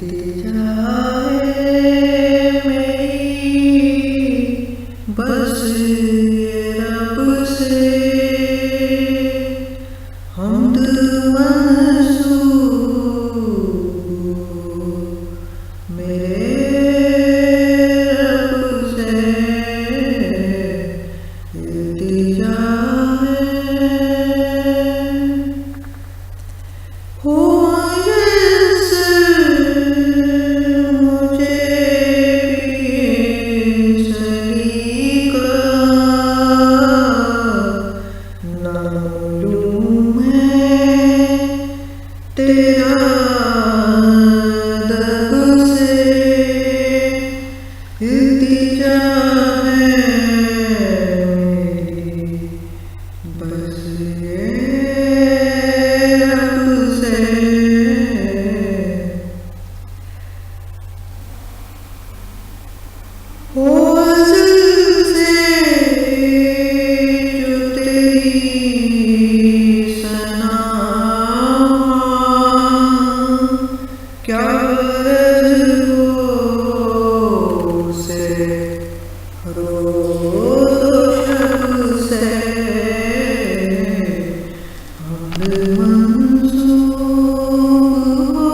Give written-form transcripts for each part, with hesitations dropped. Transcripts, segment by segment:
इल्तिजा है मेरी बस ये रब से हम्द मंसूब मेरे रब से इल्तिजा है हो तेरा दब से इल्तिजा है मेरी बस ये रब से हो अज़ल से जो तेरी सना क्या गरज हो से रोज़ शब से हम्द मंसूब हो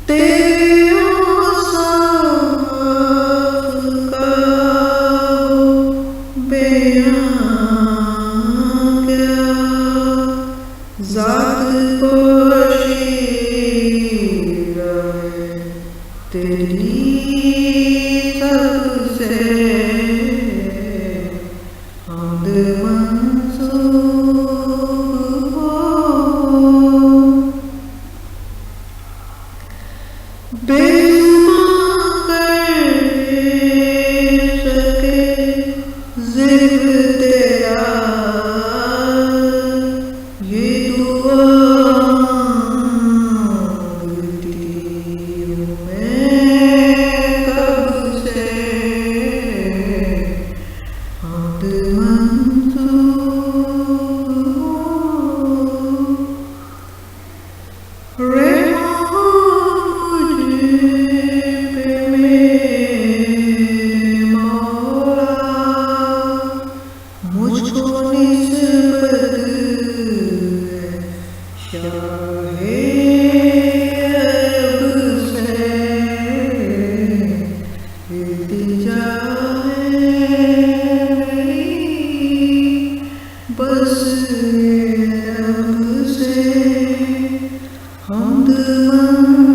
तेरे औसाफ़ का बयां क्या ज़ात पोशीदा है तेरी सबसे हम्द मंसूब हो बेज़ुबां कर सके ज़िक्र तेरा ये दुआ मांगती हूँ मैं कब से हम्द मंसूब हो मुझको निस्बत है शाहे अब से इल्तिजा है मेरी बस ये रब से हम्द